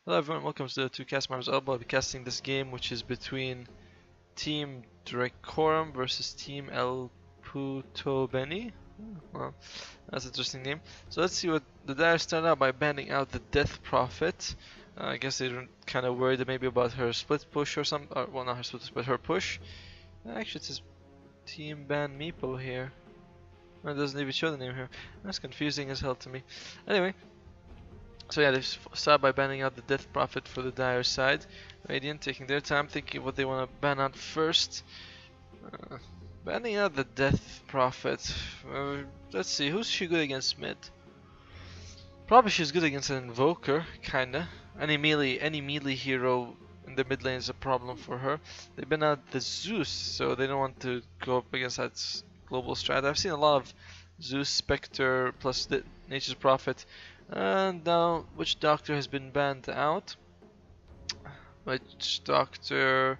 Hello everyone, welcome to the 2Cast Marvel's Elbow. I'll be casting this game, which is between Team Dracorum versus Team El Putobeni. Well, that's an interesting name. So let's see what the Dire start out by banning out the Death Prophet. I guess they're kind of worried maybe about her split push or something. Well, not her split push, but her push. Actually, it says Team Ban Meepo here. It doesn't even show the name here. That's confusing as hell to me. Anyway. So yeah, they've started by banning out the Death Prophet for the Dire side. Radiant taking their time, thinking what they want to ban out first. Banning out the Death Prophet. Let's see, who's she good against mid? Probably she's good against an Invoker, kinda. Any melee hero in the mid lane is a problem for her. They ban out the Zeus, so they don't want to go up against that global strat. I've seen a lot of Zeus, Spectre, plus the Nature's Prophet. And now, Witch Doctor has been banned out. Witch Doctor,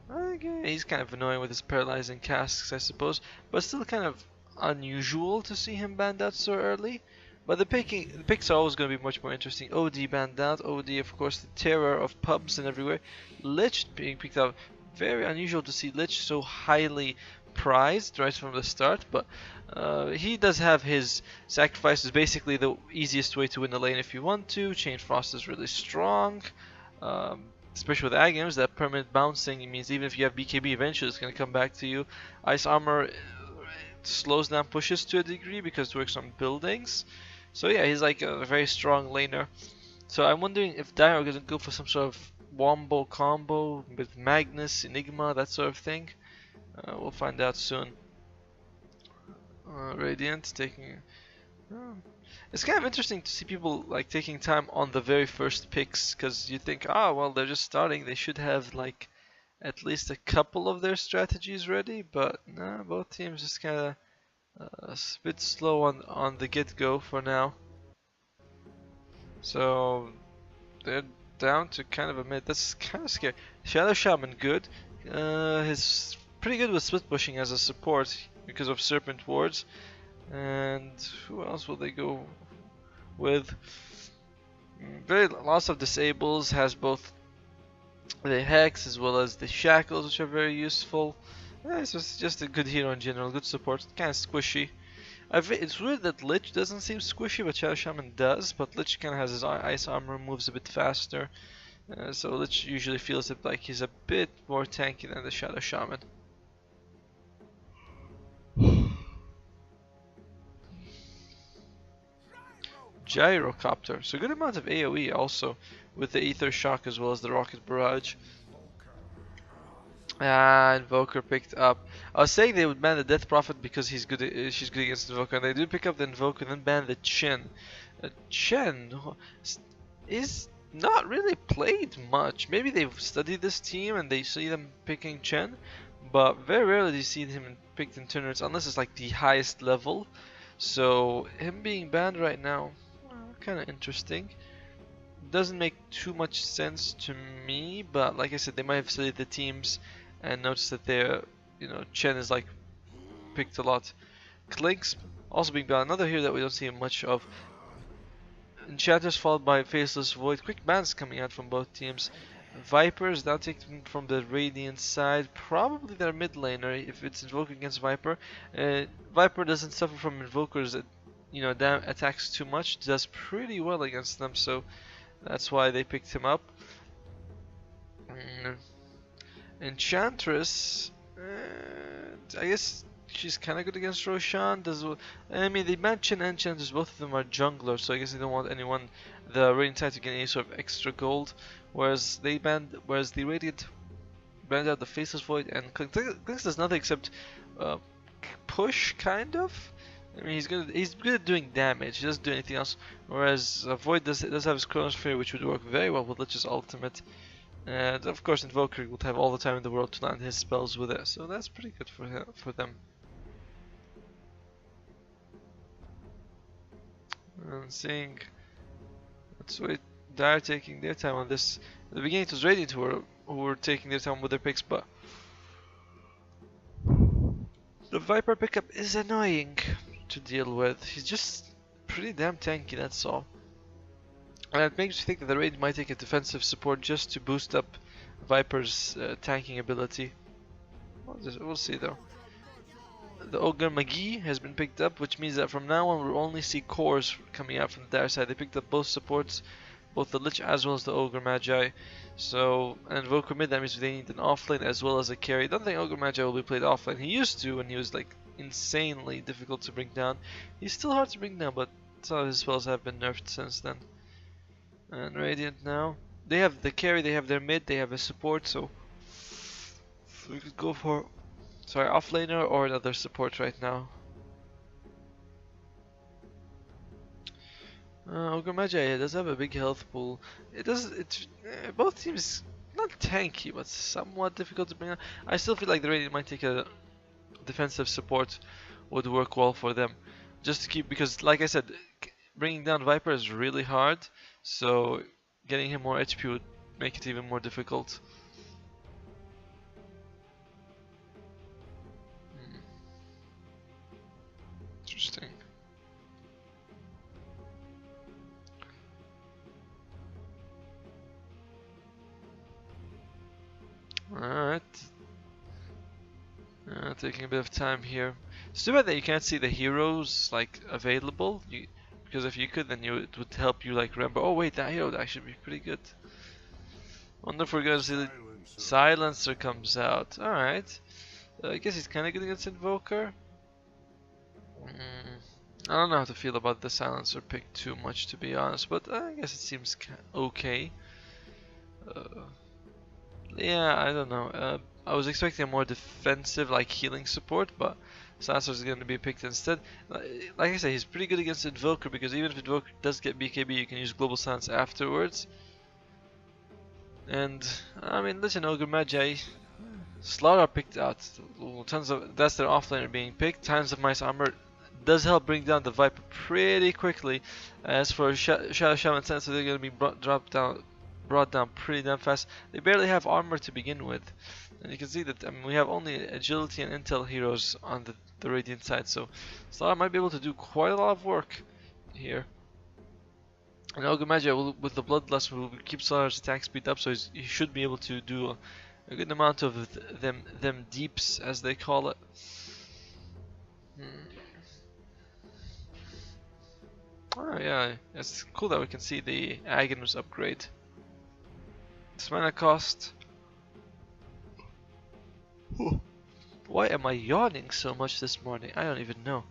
okay, he's kind of annoying with his paralyzing casks, I suppose, but still kind of unusual to see him banned out so early. But the picks are always going to be much more interesting. OD banned out. OD, of course, the terror of pubs and everywhere. Lich being picked up. Very unusual to see Lich so highly prized right from the start, but he does have his sacrifices. Basically the easiest way to win the lane if you want to. Chain Frost is really strong, especially with Agams. That permanent bouncing means even if you have BKB, eventually it's going to come back to you. Ice Armor slows down pushes to a degree because it works on buildings. So yeah, he's like a very strong laner. So I'm wondering if Dire are going to go for some sort of wombo combo with Magnus, Enigma, that sort of thing. We'll find out soon. Radiant taking. It's kind of interesting to see people like taking time on the very first picks, because you think, oh well, they're just starting. They should have like at least a couple of their strategies ready. But nah, both teams just kind of a bit slow on the get-go for now. So they're down to kind of a mid. That's kind of scary. Shadow Shaman good. His pretty good with split pushing as a support because of Serpent Wards. And who else will they go with? Lots of disables, has both the Hex as well as the Shackles, which are very useful. Yeah, it's just a good hero in general, good support, kind of squishy. It's weird that Lich doesn't seem squishy, but Shadow Shaman does, but Lich kind of has his ice armor, moves a bit faster. So Lich usually feels it like he's a bit more tanky than the Shadow Shaman. Gyrocopter, so good amount of AoE also, with the Ether Shock as well as the Rocket Barrage. Invoker picked up. I was saying they would ban the Death Prophet because she's good against Invoker, and they do pick up the Invoker, then ban the Chen. Chen is not really played much. Maybe they've studied this team and they see them picking Chen, but very rarely do you see him picked in tournaments unless it's like the highest level. So him being banned right now, kind of interesting. Doesn't make too much sense to me, but like I said, they might have studied the teams and noticed that they're, Chen is like picked a lot. Clinks also being banned, another hero that we don't see much of. Enchanters followed by Faceless Void. Quick bans coming out from both teams. Vipers now taken from the Radiant side. Probably their mid laner if it's Invoker against Viper. Viper doesn't suffer from Invokers that attacks too much. Does pretty well against them, so that's why they picked him up. Enchantress, I guess she's kind of good against Roshan. I mean, they mention Enchantress, both of them are junglers, so I guess they don't want the Radiant side to get any sort of extra gold. Whereas the Radiant banned out the Faceless Void, and Clinks does nothing except push, kind of. I mean, he's good at doing damage. He doesn't do anything else. Whereas Void does have his Chronosphere, which would work very well with Lich's ultimate. And of course, Invoker would have all the time in the world to land his spells with it. So that's pretty good for them. And seeing, let's wait. Dire taking their time on this. At the beginning, it was Radiant who were taking their time with their picks, but the Viper pickup is annoying to deal with. He's just pretty damn tanky, that's all. And it makes me think that the raid might take a defensive support just to boost up Viper's tanking ability. We'll see though. The Ogre Magi has been picked up, which means that from now on we'll only see cores coming out from the dire side. They picked up both supports, both the Lich as well as the Ogre Magi. So, and Invoker mid, that means they need an offlane as well as a carry. I don't think Ogre Magi will be played offlane. He used to when he was like insanely difficult to bring down. He's still hard to bring down, but some of his spells have been nerfed since then. And Radiant now. They have the carry, they have their mid, they have a support, so we could go for offlaner or another support right now. Ogre Magi does have a big health pool. Both teams not tanky, but somewhat difficult to bring down. I still feel like the Radiant might take a defensive support would work well for them. Just to keep, because like I said, bringing down Viper is really hard, so getting him more HP would make it even more difficult. Interesting. Alright. Taking a bit of time here. It's too bad that you can't see the heroes like available. Because if you could, then it would help you like remember. Oh wait, that hero would actually be pretty good. Wonder if we're gonna see the Silencer comes out. Alright. I guess he's kind of good against Invoker. I don't know how to feel about the Silencer pick too much, to be honest, but I guess it seems okay. Yeah, I don't know. I was expecting a more defensive, like healing support, but Silencer is going to be picked instead. Like I said, he's pretty good against Invoker because even if Invoker does get BKB, you can use Global Silence afterwards. And I mean, listen, Ogre Magi, Slaughter picked out. That's their offlaner being picked. Tons of Mice Armor does help bring down the Viper pretty quickly. As for Shadow Shaman Sensor, they're going to be brought down pretty damn fast. They barely have armor to begin with, and you can see that we have only agility and intel heroes on the Radiant side, so Slaughter might be able to do quite a lot of work here. And Ogre Magi with the Bloodlust will keep Slaughter's attack speed up, so he should be able to do a good amount of them deeps, as they call it. Oh yeah, it's cool that we can see the Aghanim upgrade. This mana cost. Why am I yawning so much this morning? I don't even know.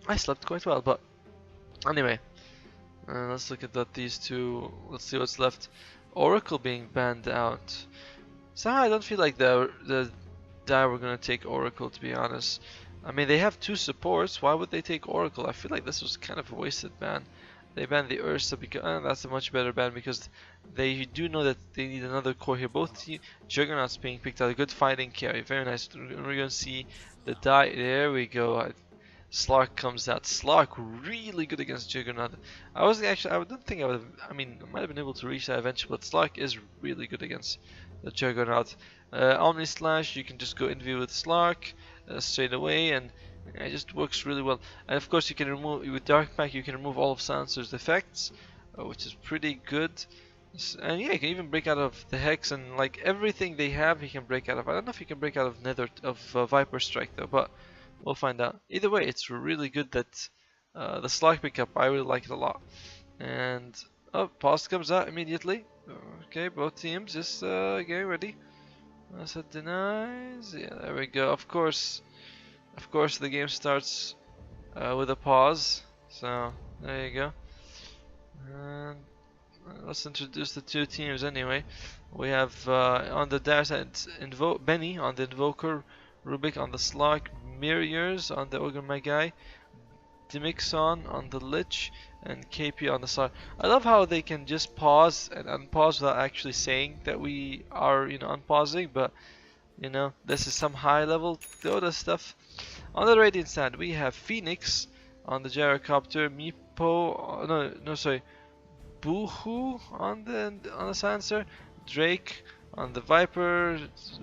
I slept quite well, but anyway, let's look at these two. Let's see what's left. Oracle being banned out. Somehow I don't feel like the Dire were gonna take Oracle, to be honest. I mean, they have two supports. Why would they take Oracle? I feel like this was kind of a wasted ban. They banned the Ursa because that's a much better ban because they do know that they need another core here. Both Juggernauts being picked out. A good fighting carry. Very nice. We're going to see the die. There we go. Slark comes out. Slark really good against Juggernaut. I don't think I would have, I mean, I might have been able to reach that eventually, but Slark is really good against the Juggernaut. Omni Slash, you can just go in view with Slark straight away, and it just works really well. And of course you can remove, with Dark Pack you can remove all of Silencer's effects, which is pretty good. And yeah, you can even break out of the Hex, and like everything they have he can break out of. I don't know if he can break out of Viper Strike though, but we'll find out. Either way, it's really good that the Slark pickup, I really like it a lot. And pause comes out immediately. Okay, both teams just getting ready. Set denies. Yeah, there we go. Of course the game starts with a pause. So there you go. And let's introduce the two teams anyway. We have on the Dire side Benny on the Invoker, Rubik on the Slark, Mirrors on the Ogre Magi, Dimixon on the Lich, and KP on the Slark. I love how they can just pause and unpause without actually saying that we are, unpausing, but this is some high level Dota stuff. On the Radiant side, we have Phoenix on the Gyrocopter, Boohoo on the Silencer, Drake on the Viper,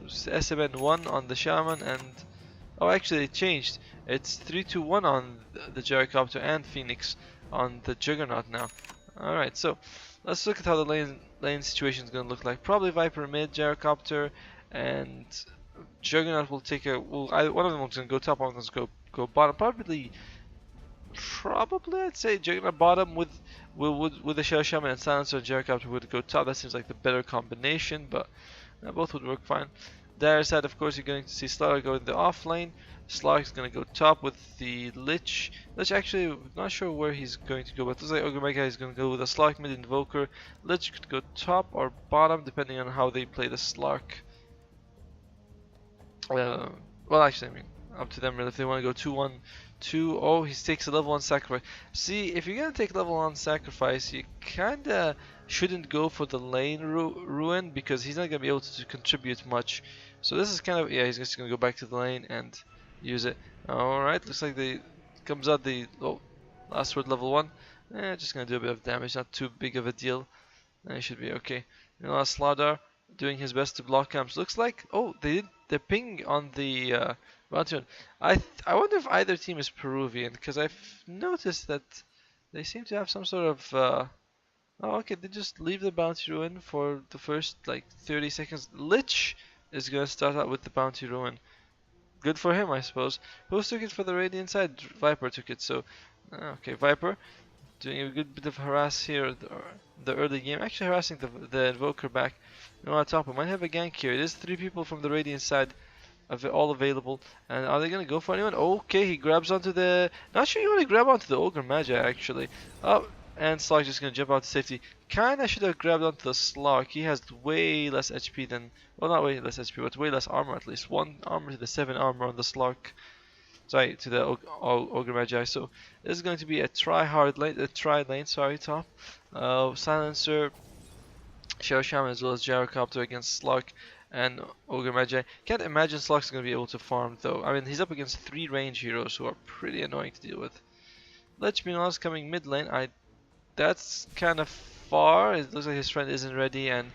SMN1 on the Shaman, and actually it changed. It's 3-2-1 on the Gyrocopter and Phoenix on the Juggernaut now. Alright, so let's look at how the lane situation is going to look like. Probably Viper mid, Gyrocopter, and Juggernaut will take a. One of them is going to go top, one of them is going to go bottom. Probably I'd say Juggernaut bottom with the Shell Shaman, and Silencer and Gyrocopter would go top. That seems like the better combination, but both would work fine. Dire side, of course, you're going to see Slaughter go in the off lane. Slark is going to go top with the Lich. Lich, actually, I'm not sure where he's going to go, but it looks like Ogre Mega is going to go with a Slark mid Invoker. Lich could go top or bottom, depending on how they play the Slark. Well, actually, I mean, up to them really. If they want to go 2-1-2, oh, he takes a level 1 sacrifice. See, if you're going to take level 1 sacrifice, you kinda shouldn't go for the lane ruin, because he's not going to be able to contribute much. So this is kind of, yeah, he's just going to go back to the lane and use it. Alright, looks like they comes out the last word level 1. Just going to do a bit of damage, not too big of a deal. He should be okay. You know, Slardar doing his best to block camps. Looks like, oh, they did the ping on the bounty run. I wonder if either team is Peruvian, because I've noticed that they seem to have some sort of oh, okay, they just leave the bounty ruin for the first like 30 seconds. Lich is gonna start out with the bounty ruin. Good for him, I suppose. Who took it for the Radiant side? Viper took it, so okay, Viper doing a good bit of harass here the early game, actually harassing the Invoker back. You know, on top, we might have a gank here. It is 3 people from the Radiant side all available, and are they gonna go for anyone? Okay, he grabs onto the. Not sure you want to grab onto the Ogre Magi actually. Oh, and Slark just gonna jump out to safety. Kinda should have grabbed onto the Slark. He has way less HP than, well, not way less HP, but way less armor at least. 1 armor to the 7 armor on the Slark. Sorry, to the Ogre Magi. So this is going to be a try lane. Sorry, top. Silencer, Shell Shaman as well as Gyrocopter against Slark and Ogre Magi. Can't imagine Slark's going to be able to farm though. I mean, he's up against 3 range heroes who are pretty annoying to deal with. Lich meanwhile is coming mid lane. That's kind of far. It looks like his friend isn't ready, and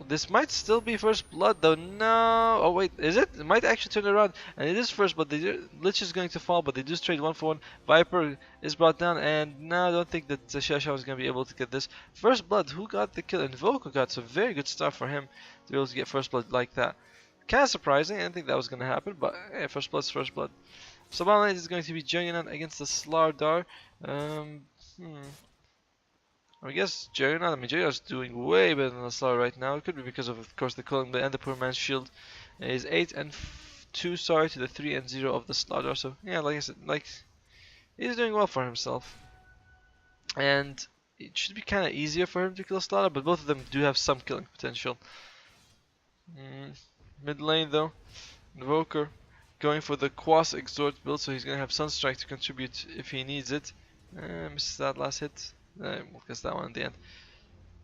this might still be first blood though. No, oh wait, is it? It might actually turn around, and it is first blood. Lich is going to fall, but they just trade 1 for 1. Viper is brought down, and no, I don't think that Shasha is going to be able to get this. First blood, who got the kill? Invoker got, so very good stuff for him to be able to get first blood like that. Kind of surprising, I didn't think that was going to happen, but yeah, first blood's first blood. So bottom lane is going to be Juggernaut against the Slardar. I guess Juggernaut, Juggernaut's doing way better than the Slardar right now. It could be because of course, the Culling Blade and the Poor Man's Shield. Is 8-2, sorry, to the 3-0 of the Slardar. So yeah, like I said, he's doing well for himself. And it should be kind of easier for him to kill Slardar, but both of them do have some killing potential. Mid lane though, Invoker going for the Quas Exhort build, so he's going to have Sunstrike to contribute if he needs it. Misses that last hit. We'll guess that one in the end.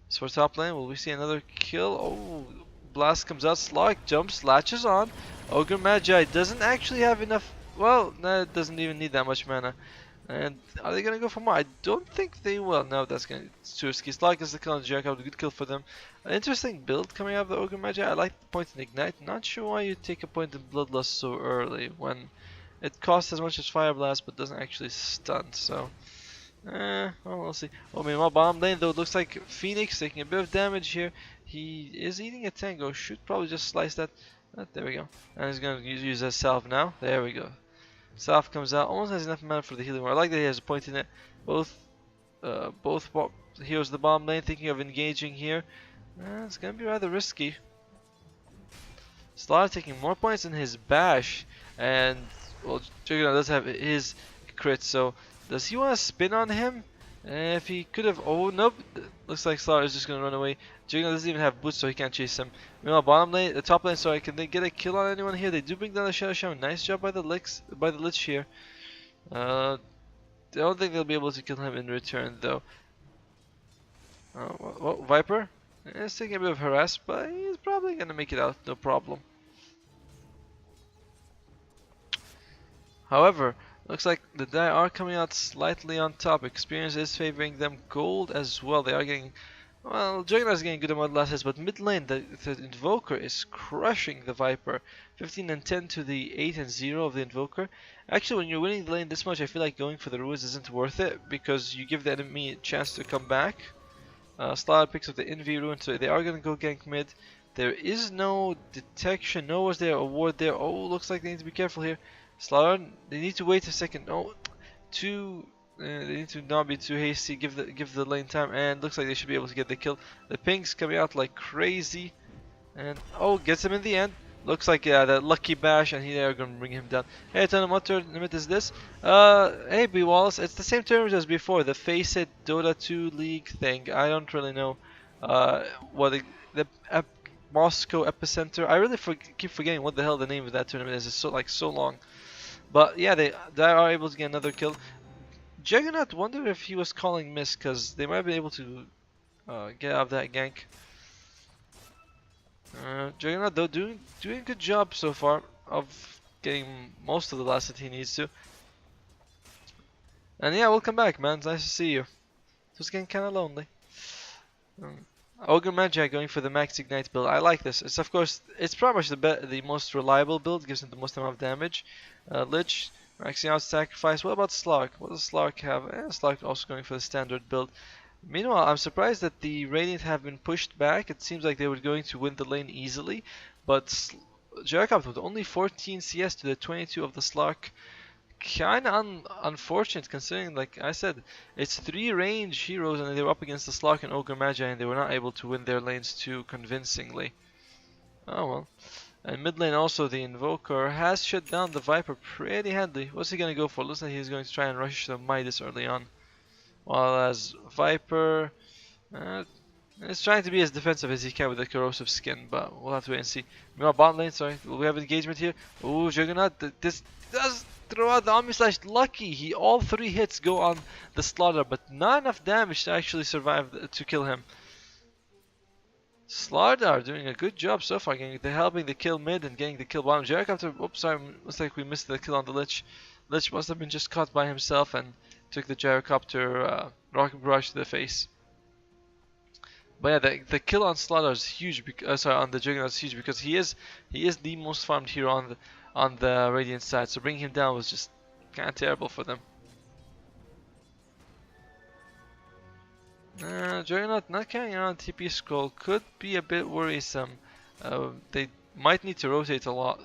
So for top lane, will we see another kill? Oh, Blast comes out, Slark jumps, latches on. Ogre Magi doesn't actually have enough. Well, no, it doesn't even need that much mana. And are they gonna go for more? I don't think they will. No, that's gonna it's too risky. Slark is the kill on Jericho, a good kill for them. An interesting build coming out of the Ogre Magi. I like the point in Ignite. Not sure why you take a point in Bloodlust so early when it costs as much as Fire Blast but doesn't actually stun. So, well, we'll see. Oh, meanwhile, bottom lane though, it looks like Phoenix taking a bit of damage here. He is eating a tango. Should probably just slice that. There we go. And he's gonna use a salve now. There we go. Salve comes out, almost has enough mana for the healing. I like that he has a point in it. Both heroes of the bottom lane thinking of engaging here. It's gonna be rather risky. Slar taking more points than his bash, and well, Juggernaut does have his crit. So does he want to spin on him? If he could have, oh nope. Looks like Slar is just gonna run away. Juggernaut doesn't even have boots, so he can't chase him. Meanwhile, bottom lane, the top lane. Sorry, can they get a kill on anyone here? They do bring down the Shadow Shaman. Nice job by the Lich here. I don't think they'll be able to kill him in return though. Well, Viper is taking a bit of harass, but he's probably gonna make it out, no problem. However, looks like the die are coming out slightly on top. Experience is favoring them. Gold as well. They are getting Well, Juggernaut's getting good amount of last hits, but mid lane, the Invoker is crushing the Viper. 15 and 10 to the 8 and 0 of the Invoker. Actually, when you're winning the lane this much, I feel like going for the Ruins isn't worth it, because you give the enemy a chance to come back. Slaughter picks up the Envy Ruin, so they are going to go gank mid. There is no detection, no was there a ward there. Oh, looks like they need to be careful here. Slaughter, they need to wait a second. Oh, they need to not be too hasty, give the lane time, and looks like they should be able to get the kill. The ping's coming out like crazy, and oh, gets him in the end. Looks like that lucky bash, and they're gonna bring him down. Hey, Tony, what tournament is this? Hey, B Wallace, it's the same tournament as before, the Faceit Dota 2 League thing. I don't really know what the Moscow Epicenter. I really keep forgetting what the hell the name of that tournament is. It's so long. But yeah, they are able to get another kill. Juggernaut, wonder if he was calling miss, because they might be able to get out of that gank. Juggernaut though doing a good job so far of getting most of the last that he needs to. And yeah, welcome back, man. It's nice to see you. It was getting kind of lonely. Ogre Magi going for the max ignite build. I like this. It's of course it's pretty much the most reliable build. Gives him the most amount of damage. Lich maxing out sacrifice. What about Slark? What does Slark have? Slark also going for the standard build. Meanwhile, I'm surprised that the Radiant have been pushed back. It seems like they were going to win the lane easily, but Jericho with only 14 CS to the 22 of the Slark. Kinda unfortunate, considering, like I said, it's 3 range heroes and they were up against the Slark and Ogre Magi, and they were not able to win their lanes too convincingly. Oh well. And mid lane also, the Invoker has shut down the Viper pretty handily. What's he gonna go for? Looks like he's going to try and rush the Midas early on. While as Viper is trying to be as defensive as he can with the corrosive skin, but we'll have to wait and see. Meanwhile, bot lane, sorry, will we have engagement here? Ooh, Juggernaut, this does throw out the Omni Slash. Lucky, all 3 hits go on the Slaughter, but not enough damage to actually survive to kill him. Slaughter are doing a good job so far, they're helping the kill mid and getting the kill bottom. Jericho, oops, sorry, looks like we missed the kill on the Lich. Lich must have been just caught by himself and took the gyrocopter rocket barrage to the face. But yeah, the kill on Slaughter is huge. Sorry, on the Juggernaut is huge because he is the most farmed hero on the Radiant side. So bringing him down was just kind of terrible for them. Juggernaut not carrying around TP scroll could be a bit worrisome. They might need to rotate a lot.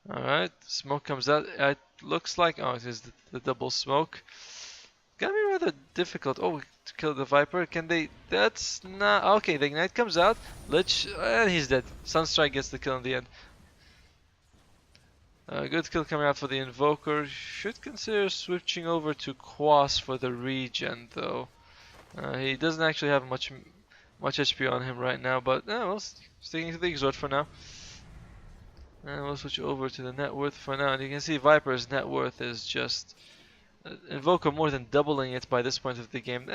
Alright, smoke comes out. It looks like, oh, it is the double smoke. Gonna be rather difficult. Oh, to kill the Viper. Can they? That's not okay. The ignite comes out. Lich, and he's dead. Sunstrike gets the kill in the end. Good kill coming out for the Invoker. Should consider switching over to Quas for the regen, though. He doesn't actually have much HP on him right now, but well, sticking to the Exhort for now. And we'll switch over to the net worth for now. And you can see Viper's net worth is just Invoker more than doubling it by this point of the game.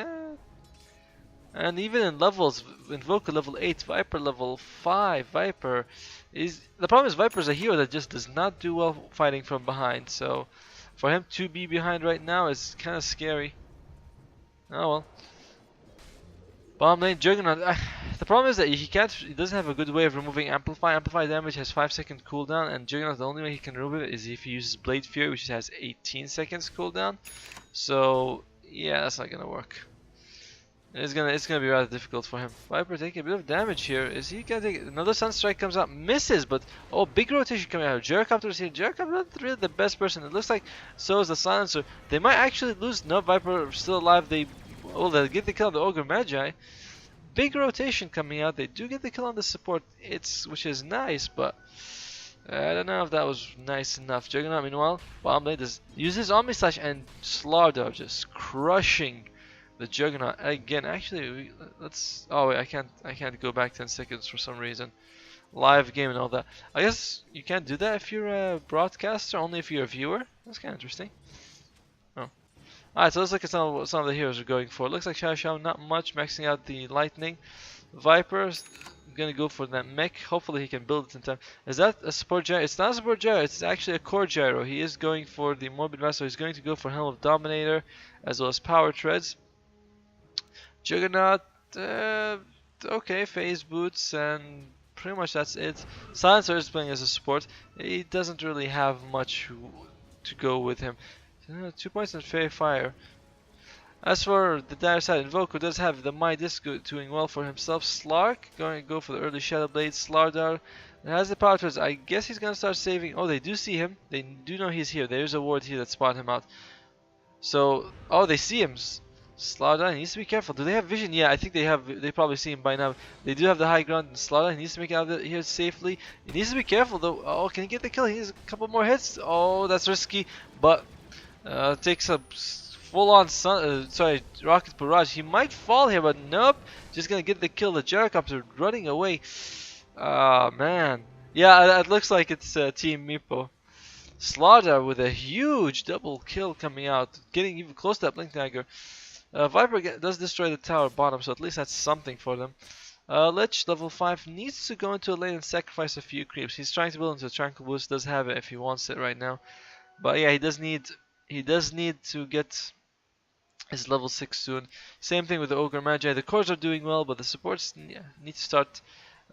And even in levels, Invoker level 8, Viper level 5. Viper is the problem is Viper's a hero that just does not do well fighting from behind. So for him to be behind right now is kind of scary. Oh well. Bottom lane, Juggernaut. The problem is that he doesn't have a good way of removing Amplify. Amplify damage has 5-second cooldown, and Juggernaut, the only way he can remove it is if he uses Blade Fury, which has 18 seconds cooldown. So yeah, that's not gonna work. It's gonna be rather difficult for him. Viper taking a bit of damage here. Is he gonna take another Sunstrike? Comes out, misses, but oh, big rotation coming out. Gyrocopter is here. Gyrocopter not really the best person. It looks like so is the Silencer. They might actually lose. No, Viper still alive. They'll get the kill on the Ogre Magi. Big rotation coming out. They do get the kill on the support, which is nice, but I don't know if that was nice enough. Juggernaut, meanwhile, bottom lane uses Omni Slash, and Slaughter just crushing the Juggernaut again. Actually, let's. Oh wait, I can't go back 10 seconds for some reason. Live game and all that. I guess you can't do that if you're a broadcaster. Only if you're a viewer. That's kind of interesting. Alright, so let's look at some of the heroes we're going for. Looks like Xiao Xiao, not much, maxing out the Lightning. Viper gonna go for that mech. Hopefully he can build it in time. Is that a support gyro? It's not a support gyro, it's actually a core gyro. He is going for the Morbid Mass, so he's going to go for Helm of Dominator as well as Power Treads. Juggernaut, okay, phase boots, and pretty much that's it. Silencer is playing as a support. He doesn't really have much to go with him. 2 points in Fairy Fire. As for the dire side, Invoker does have the Midas doing well for himself. Slark going to go for the early Shadow Blade. Slardar has the power towards. I guess he's going to start saving. Oh, they do see him. They do know he's here. There's a ward here that spot him out. So, oh, they see him. Slardar needs to be careful. Do they have vision? Yeah, I think they have. They probably see him by now. They do have the high ground. Slardar needs to make it out of here safely. He needs to be careful though. Oh, can he get the kill? He needs a couple more hits. Oh, that's risky, but takes a full-on rocket barrage. He might fall here, but nope. Just gonna get the kill. The gyrocopter running away. Ah, man. Yeah, it looks like it's Team Meepo. Slaughter with a huge double kill coming out, getting even close to that Blink Dagger. Viper does destroy the tower bottom, so at least that's something for them. Lich, level 5, needs to go into a lane and sacrifice a few creeps. He's trying to build into a Tranquil Boost, does have it if he wants it right now. But yeah, he does need to get his level 6 soon. Same thing with the Ogre Magi. The cores are doing well, but the supports need to start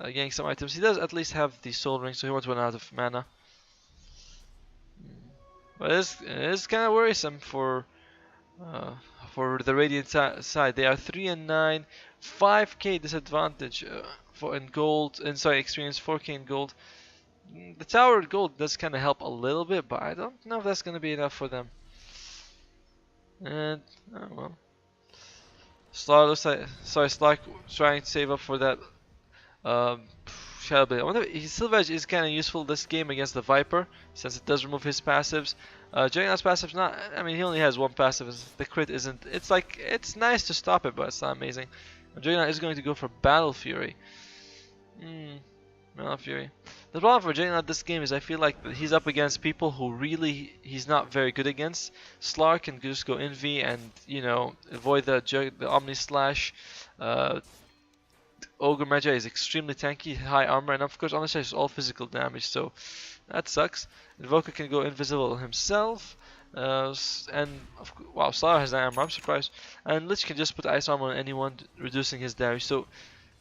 getting some items. He does at least have the Soul Ring, so he won't run out of mana. But it is kind of worrisome for the Radiant side. They are 3 and 9, 5k disadvantage for in gold, and sorry, experience 4k in gold. The tower gold does kind of help a little bit, but I don't know if that's going to be enough for them. And oh well, Slark trying to save up for that Shadow Blade. I wonder if his Silver Edge is kind of useful this game against the Viper, since it does remove his passives. Juggernaut's passive's not. I mean, he only has one passive. The crit isn't. It's like it's nice to stop it, but it's not amazing. Juggernaut is going to go for Battle Fury. Battle Fury. The problem for Juggernaut this game is I feel like he's up against people who really he's not very good against. Slark can just go Envy and avoid the Omni Slash. Ogre Magi is extremely tanky, high armor, and of course Omni Slash is all physical damage, so that sucks. Invoker can go invisible himself, wow, Slar has that armor, I'm surprised. And Lich can just put ice armor on anyone, reducing his damage, so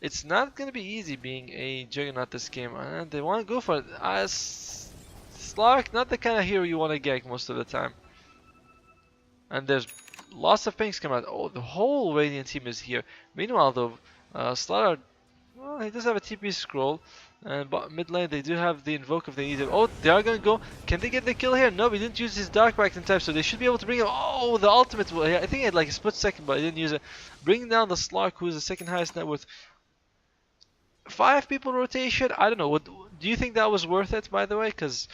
it's not going to be easy being a Juggernaut this game, and they want to go for it. Slark, not the kind of hero you want to gank most of the time. And there's lots of pings coming out. Oh, the whole Radiant team is here. Meanwhile, though, Slaughter, well, he does have a TP scroll, and mid lane they do have the invoke if they need him. Oh, they are gonna go. Can they get the kill here? No, he didn't use his Dark Pact in time, so they should be able to bring him. Oh, the ultimate! I think he had like a split second, but he didn't use it. Bringing down the Slark, who is the second highest net worth. 5 people rotation. I don't know. Do you think that was worth it? By the way, because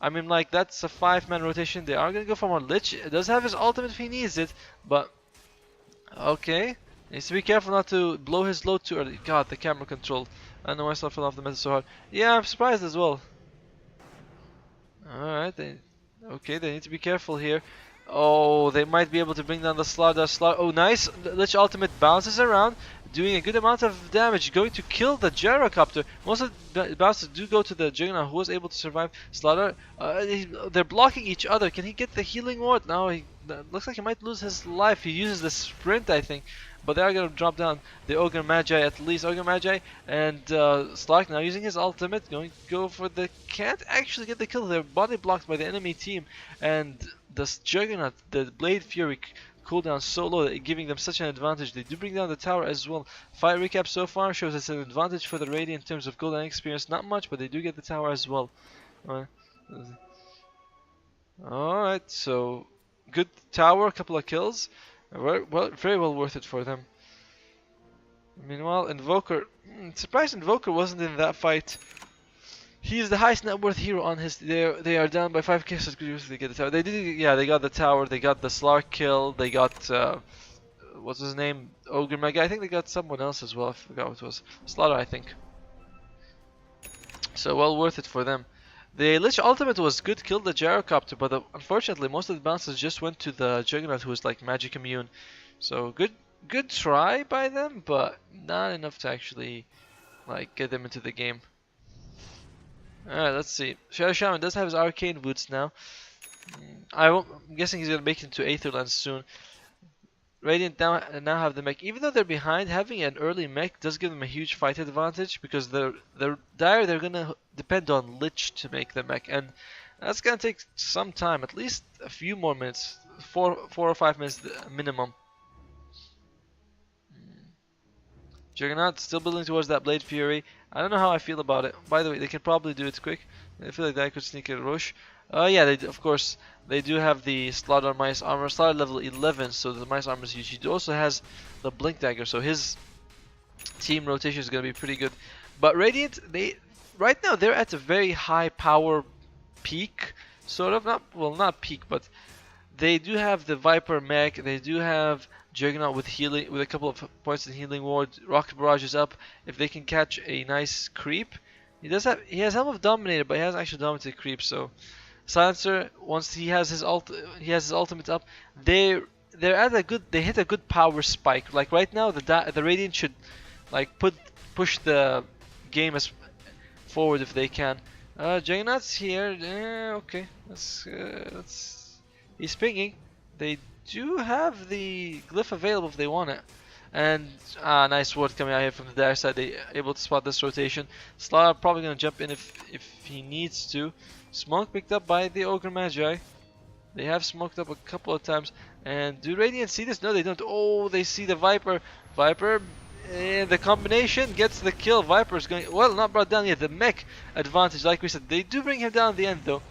I mean, like that's a 5-man rotation. They are gonna go for more. Lich it does have his ultimate if he needs it, but okay. Needs to be careful not to blow his load too early. God, the camera control. I know myself fell off the meta so hard. Yeah, I'm surprised as well. Alright, they need to be careful here. Oh, they might be able to bring down the Slaughter. Oh, nice. Lich ultimate bounces around, doing a good amount of damage, going to kill the gyrocopter. Most of the bounces do go to the Juggernaut, who was able to survive. Slaughter, they're blocking each other. Can he get the healing ward? No, looks like he might lose his life. He uses the sprint, I think. But they are going to drop down the Ogre Magi at least. Ogre Magi and Slark now using his ultimate. Going to go for the... Can't actually get the kill. They're body blocked by the enemy team. And the Juggernaut, the Blade Fury cooldown so low, giving them such an advantage. They do bring down the tower as well. Fight recap so far shows it's an advantage for the Radiant in terms of gold and experience. Not much, but they do get the tower as well. Alright, so good tower, a couple of kills. Very well worth it for them. Meanwhile, Invoker, surprised Invoker wasn't in that fight. He's the highest net worth hero on his. They are down by 5k, so they get the tower. They did, yeah. They got the tower. They got the Slark kill. They got what's his name? Ogre Mega. I think they got someone else as well. I forgot what it was. Slaughter, I think. So well worth it for them. The Lich ultimate was good, killed the gyrocopter, but unfortunately most of the bounces just went to the Juggernaut, who was like magic immune. So good try by them, but not enough to actually like get them into the game. Alright, let's see. Shadow Shaman does have his arcane boots now. I'm guessing he's gonna make it into Aetherlands soon. Radiant now have the mech. Even though they're behind, having an early mech does give them a huge fight advantage because they're dire. They're gonna depend on Lich to make the mech, and that's gonna take some time. At least a few more minutes, four or 5 minutes minimum. Juggernaut still building towards that Blade Fury. I don't know how I feel about it. By the way, they can probably do it quick. I feel like that could sneak a rush. Yeah, of course, they do have the Slaughter Mice armor. Slaughter level 11, so the Mice armor is huge. He also has the Blink Dagger, so his team rotation is going to be pretty good. But Radiant, right now they're at a very high power peak, sort of. Not peak, but they do have the Viper mech. They do have Juggernaut with healing, with a couple of points in healing ward. Rocket Barrage is up. If they can catch a nice creep, he has Helm of Dominator, but he hasn't actually dominated creep. So Silencer, once he has his ultimate up, they're at a good. They hit a good power spike. Like right now, the Radiant should like push the game as forward if they can. Juggernaut's here. Okay, let's. He's pinging. They do have the glyph available if they want it. And nice ward coming out here from the dire side. They able to spot this rotation. Slaughter probably gonna jump in if he needs to. Smoke picked up by the Ogre Magi. They have smoked up a couple of times. And do Radiant see this? No, they don't. Oh, they see the Viper. Viper, the combination gets the kill. Viper's going, well, not brought down yet. The mech advantage, like we said. They do bring him down at the end, though.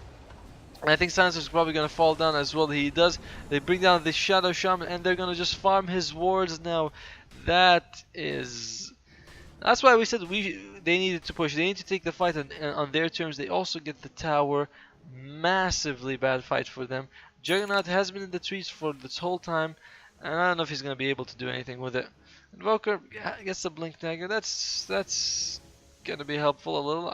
And I think Silencer's probably going to fall down as well. He does. They bring down the Shadow Shaman, and they're going to just farm his wards now. That's why we said they needed to push. They need to take the fight on their terms. They also get the tower. Massively bad fight for them. Juggernaut has been in the trees for this whole time, and I don't know if he's going to be able to do anything with it. Invoker gets the Blink Dagger. That's going to be helpful a little.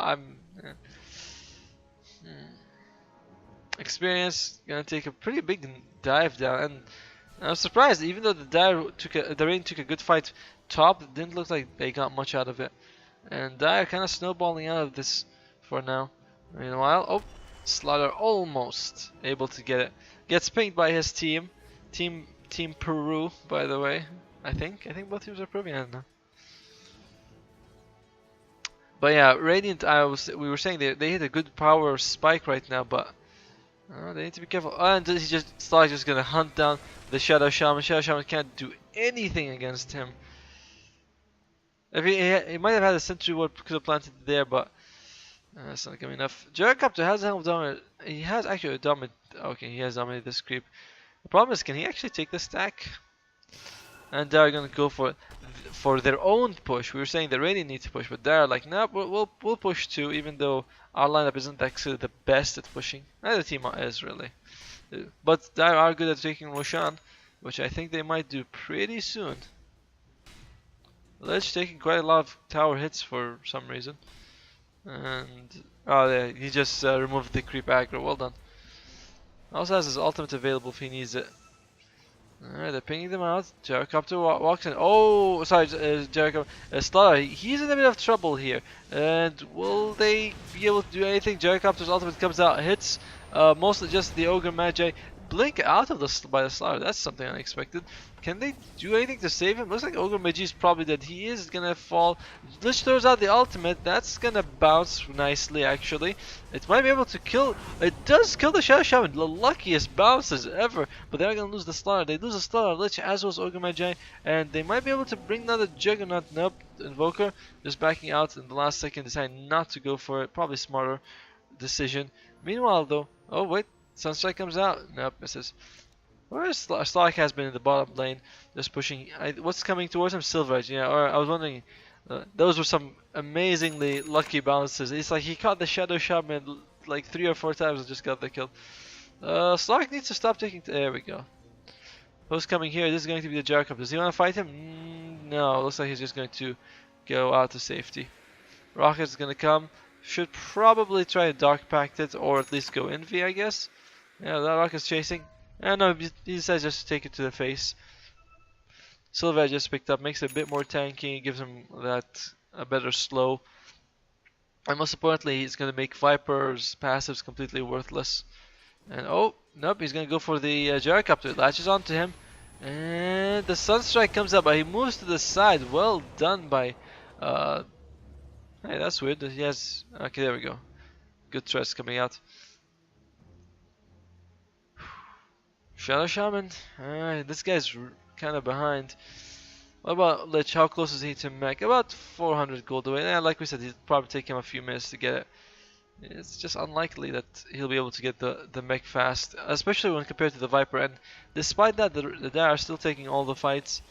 Experience gonna take a pretty big dive down, and I was surprised. Even though the Rain took a good fight top, it didn't look like they got much out of it. And Dire kind of snowballing out of this for now. Meanwhile, oh, Slaughter almost able to get it. Gets pinged by his team, Team Peru, by the way. I think both teams are Peruvian. I don't know. But yeah, Radiant. We were saying they hit a good power spike right now, but. They need to be careful. And Star's just gonna hunt down the Shadow Shaman. Shadow Shaman can't do anything against him. If he might have had a sentry ward, could have planted there, but that's not gonna be enough. Gyrocopter has a Helm of Dominator. He has actually a dominate. Okay, he has dominated this creep. The problem is, can he actually take the stack? And they're gonna go for their own push. We were saying the Radiant need to push, but they're like, no, we'll push too, even though our lineup isn't actually the best at pushing. Neither team is really, but they are good at taking Roshan, which I think they might do pretty soon. Lich taking quite a lot of tower hits for some reason, and yeah, he just removed the creep aggro. Well done. Also has his ultimate available if he needs it. Alright, they're pinging them out. Gyrocopter walks in. Oh, sorry, Gyrocopter. Slaughter, he's in a bit of trouble here. And will they be able to do anything? Gyrocopter's ultimate comes out, hits mostly just the Ogre Magi. Blink out of by the Slaughter. That's something unexpected. Can they do anything to save him? Looks like Ogre Magi is probably dead. He is gonna fall. Lich throws out the ultimate. That's gonna bounce nicely, actually. It might be able to kill. It does kill the Shadow Shaman. The luckiest bounces ever. But they're gonna lose the Slaughter. They lose the Slaughter, Lich, as well as Ogre Magi. And they might be able to bring down the Juggernaut. Nope. Invoker just backing out in the last second. Deciding not to go for it. Probably smarter decision. Meanwhile, though. Oh, wait. Sunstrike comes out. Nope, misses. Where's Stark has been in the bottom lane, just pushing. What's coming towards him? Silver Edge. Yeah, or I was wondering. Those were some amazingly lucky bounces. It's like he caught the Shadow Shaman like 3 or 4 times and just got the kill. Stark needs to stop taking. There we go. Who's coming here? This is going to be the Jericho. Does he want to fight him? No. Looks like he's just going to go out to safety. Rocket's going to come. Should probably try to Dark Pact it, or at least go Envy, I guess. Yeah, that Rocket's chasing. No, he decides just to take it to the face. Silver just picked up, makes it a bit more tanky, gives him that a better slow. And most importantly, he's going to make Viper's passives completely worthless. And oh, nope, he's going to go for the gyrocopter. It latches onto him. And the Sunstrike comes up, but he moves to the side. Well done by... hey, that's weird. He has... Okay, there we go. Good threats coming out. Shadow Shaman. This guy's kind of behind. What about Lich? How close is he to mech? About 400 gold away. Yeah, like we said, it'll probably take him a few minutes to get it. It's just unlikely that he'll be able to get the mech fast, especially when compared to the Viper. And despite that, the Dire are still taking all the fights.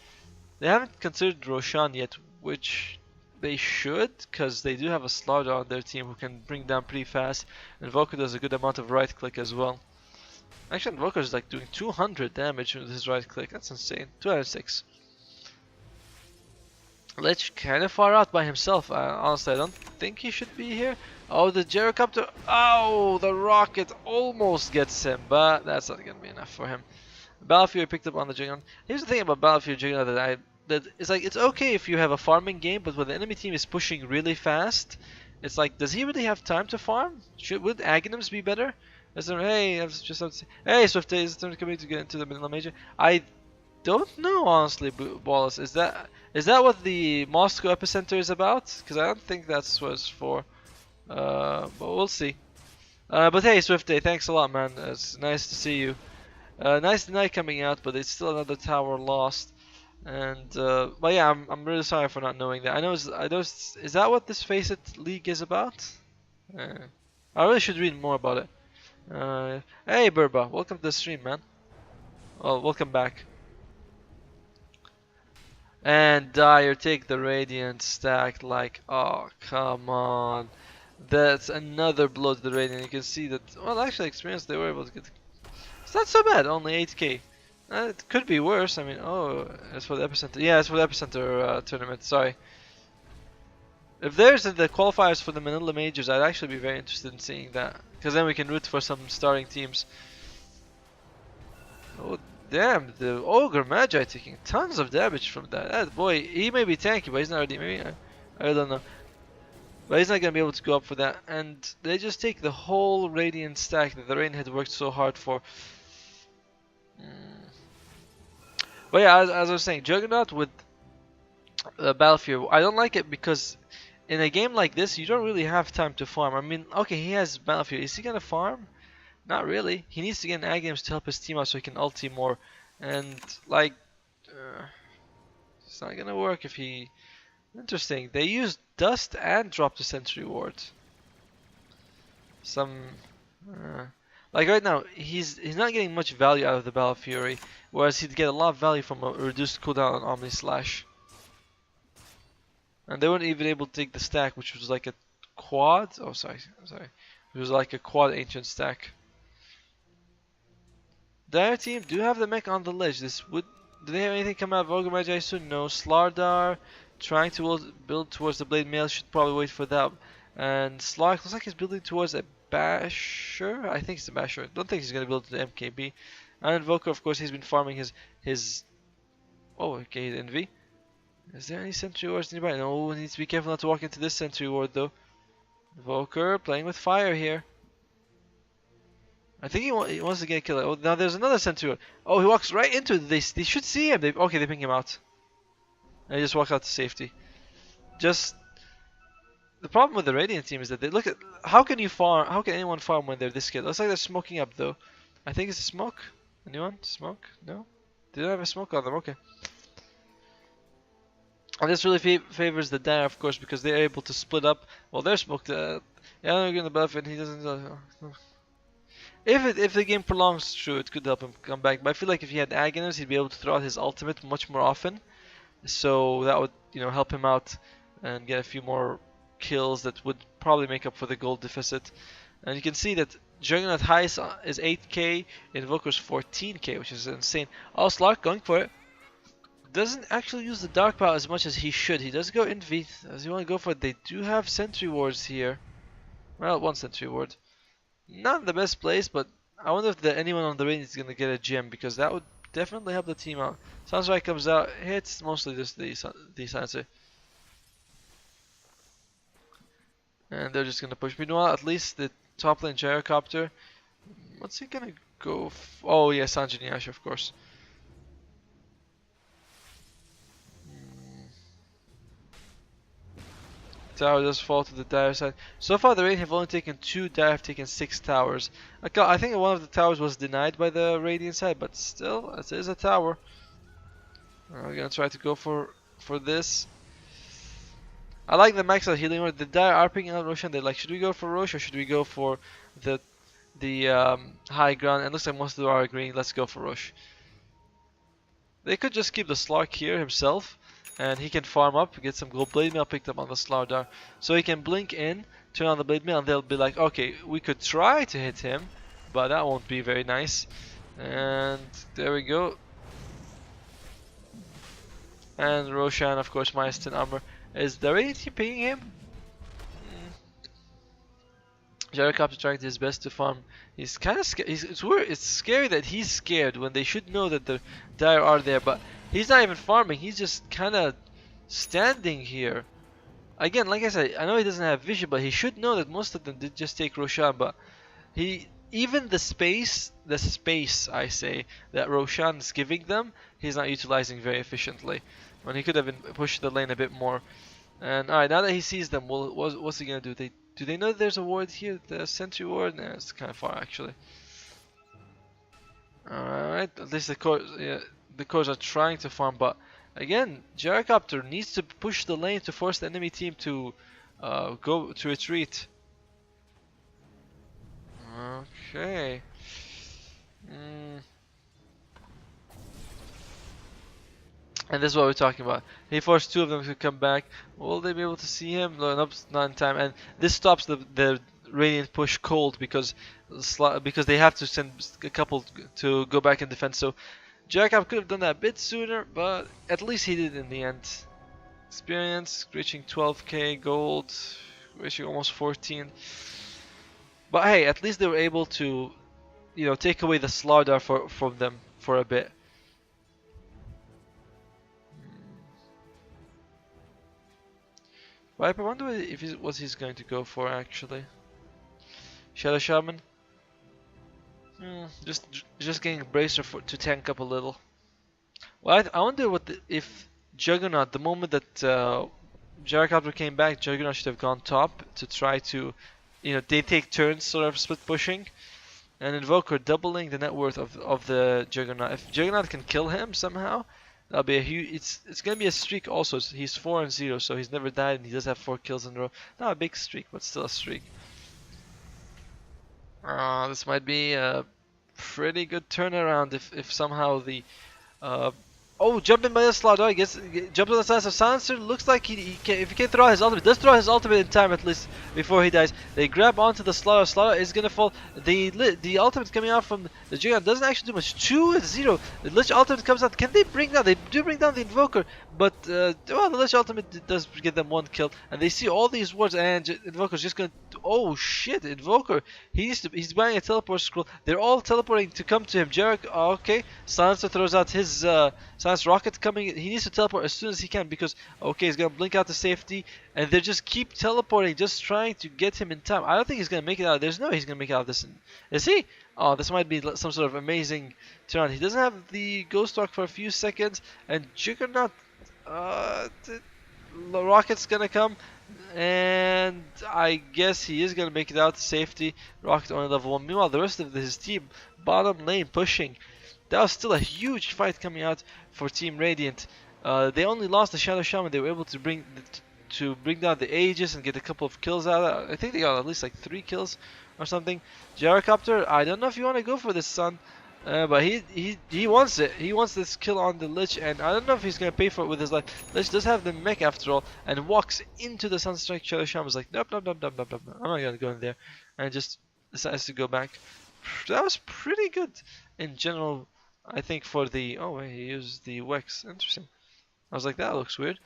They haven't considered Roshan yet, which they should, because they do have a Slaughter on their team who can bring down pretty fast. And Invoker does a good amount of right click as well. Actually, Invoker is like doing 200 damage with his right click. That's insane. 206. Lich kind of far out by himself. Honestly, I don't think he should be here. Oh, the gyrocopter. Oh, the rocket almost gets him, but that's not going to be enough for him. Battlefield picked up on the Juggernaut. Here's the thing about Battlefield Juggernaut that it's like, it's okay if you have a farming game, but when the enemy team is pushing really fast, it's like, does he really have time to farm? Would Aghanims be better? Hey, I was just about to say, hey, Swift is time to get into the middle major. I don't know, honestly, Wallace. Is that what the Moscow epicenter is about? Because I don't think that's what it's for. But we'll see. But hey, Swift Day, thanks a lot, man. It's nice to see you. Nice night coming out, but it's still another tower lost. And but yeah, I'm really sorry for not knowing that. I know. Is that what this Faceit League is about? I really should read more about it. Hey, Burba, welcome to the stream, man. Well, welcome back. And Dire take the Radiant stack like, oh, come on. That's another blow to the Radiant. You can see that, well, actually, experience they were able to get. It's not so bad, only 8k. It could be worse. I mean, oh, it's for the Epicenter. Yeah, it's for the Epicenter tournament, sorry. If there's the qualifiers for the Manila Majors, I'd actually be very interested in seeing that. Because then we can root for some starting teams. Oh, damn, the Ogre Magi taking tons of damage from that. That boy, he may be tanky, but he's not ready. Maybe, I don't know. But he's not going to be able to go up for that. And they just take the whole Radiant stack that the Rain had worked so hard for. But yeah, as I was saying, Juggernaut with Battlefield, I don't like it because in a game like this, you don't really have time to farm. I mean, okay, he has Battlefield. Is he going to farm? Not really. He needs to get an Aghanims to help his team out so he can ulti more. And, like, it's not going to work if he... Interesting. They used Dust and dropped the Sentry Ward. Like right now, he's not getting much value out of the Battle Fury, whereas he'd get a lot of value from a reduced cooldown on Omni Slash. And they weren't even able to take the stack, which was like a quad. Oh, sorry. It was like a quad ancient stack. Dire team do have the mech on the ledge. Do they have anything come out of Ogre Magi soon? No. Slardar trying to build towards the Blade Mail, should probably wait for that. And Slark looks like he's building towards a Basher. I think it's a Basher. I don't think he's gonna build to the MKB. And Invoker, of course, he's been farming his. Oh, okay, Envy. Is there any Sentry Wards nearby? No, he needs to be careful not to walk into this Sentry Ward though. Invoker playing with fire here. I think he wants to get killed. Oh, now there's another Sentry Ward. Oh, he walks right into it. They should see him. Okay, they ping him out. And he just walks out to safety. Just the problem with the Radiant team is that they look at how can anyone farm when they're this skilled? Looks like they're smoking up though. I think it's a smoke. Anyone? Smoke? No? They don't have a smoke on them. Okay. And this really favors the Dire, of course, because they're able to split up. Well, they're smoked. Yeah, they're gonna buff and he doesn't. If the game prolongs, true, it could help him come back. But I feel like if he had Aghanims, he'd be able to throw out his ultimate much more often. So that would, help him out and get a few more kills that would probably make up for the gold deficit. And you can see that Juggernaut highest is 8k, Invoker's 14k, which is insane. Oh, Slark going for it. Doesn't actually use the Dark Power as much as he should. He does go Envy. Does he want to go for it? They do have Sentry Wards here. Well, one Sentry Ward. Not the best place, but I wonder if anyone on the range is going to get a gem, because that would definitely help the team out. Sunstrike comes out, hits mostly just the Sensei. And they're just gonna push. Meanwhile, at least the top lane gyrocopter. What's he gonna go? Oh yeah, Sanjiniash, of course. Tower does fall to the dire side. So far, the Radiant have only taken 2, Dire have taken 6 towers. I think one of the towers was denied by the Radiant side, but still, it is a tower. We're gonna try to go for this. I like the max out healing word. The Dire are picking out Roshan. They're like, should we go for Rosh or should we go for the high ground? And looks like most of them are agreeing. Let's go for Rosh. They could just keep the Slark here himself, and he can farm up, get some gold blade mail picked up on the Slardar. So he can blink in, turn on the blade mail, and they'll be like, okay, we could try to hit him, but that won't be very nice. And there we go. And Roshan, of course, minus 10 armor. Is the Radiant team pinging him? Gyrocopter trying his best to farm. He's kind of scared. It's weird. It's scary that he's scared when they should know that the Dire are there, but he's not even farming. He's just kind of standing here. Again, like I said, I know he doesn't have vision, but he should know that most of them did just take Roshan. But even the space I say that Roshan is giving them, he's not utilizing very efficiently. When he could have been pushing the lane a bit more. And alright, now that he sees them, what's he gonna do? Do they know that there's a ward here? The sentry ward? Nah, it's kind of far actually. Alright, at least the cores are trying to farm, but again, Gyrocopter needs to push the lane to force the enemy team to go to retreat. Okay. And this is what we're talking about. He forced 2 of them to come back. Will they be able to see him? No, nope, not in time. And this stops the Radiant push cold because they have to send a couple to go back in defense. So Jacob could have done that a bit sooner, but at least he did in the end. Experience, reaching 12k gold, reaching almost 14. But hey, at least they were able to, take away the Slardar from them for a bit. Viper, I wonder if what he's going to go for actually. Shadow Shaman. Just getting a bracer to tank up a little. Well, I wonder if Juggernaut, the moment that Gyrocopter came back, Juggernaut should have gone top to try to, they take turns sort of split pushing, and Invoker doubling the net worth of the Juggernaut. If Juggernaut can kill him somehow, that'll be a huge. It's gonna be a streak also. He's 4-0, so he's never died, and he does have 4 kills in a row. Not a big streak, but still a streak. This might be a pretty good turnaround if somehow the jump in by the Slardar, I guess. Jumps on the side of Silencer. Looks like if he can throw out his ultimate, does throw out his ultimate in time at least before he dies. They grab onto the Slardar. Slardar is gonna fall. The ultimate coming out from the Juggernaut doesn't actually do much. 2-0. The Lich ultimate comes out. Can they bring down? They do bring down the Invoker, but the Lich ultimate does get them 1 kill. And they see all these wards, and Invoker's just gonna. Oh shit! Invoker. He's buying a teleport scroll. They're all teleporting to come to him. Jarek. Okay. Silencer throws out his Silence Rocket coming. He needs to teleport as soon as he can because he's gonna blink out to safety, and they just keep teleporting, just trying to get him in time. I don't think he's gonna make it out. There's no way he's gonna make it out of this. Is he? Oh, this might be some sort of amazing turn. He doesn't have the Ghost Rock for a few seconds, and Juggernaut. The Rocket's gonna come. And I guess he is gonna make it out to safety. Rocket only level 1. Meanwhile, the rest of his team bottom lane pushing. That was still a huge fight coming out for Team Radiant. They only lost the Shadow Shaman. They were able to bring down the Aegis and get a couple of kills out of it. I think they got at least like 3 kills or something. Gyrocopter, I don't know if you want to go for this, son. But he wants it. He wants this kill on the Lich, and I don't know if he's gonna pay for it with his life. Lich does have the mech after all, and walks into the Sunstrike. Shadow Shaman's like, nope, nope, nope, nope, nope, nope. I'm not gonna go in there, and just decides to go back. That was pretty good in general, I think. For the wait, he used the Wex. Interesting. I was like, that looks weird.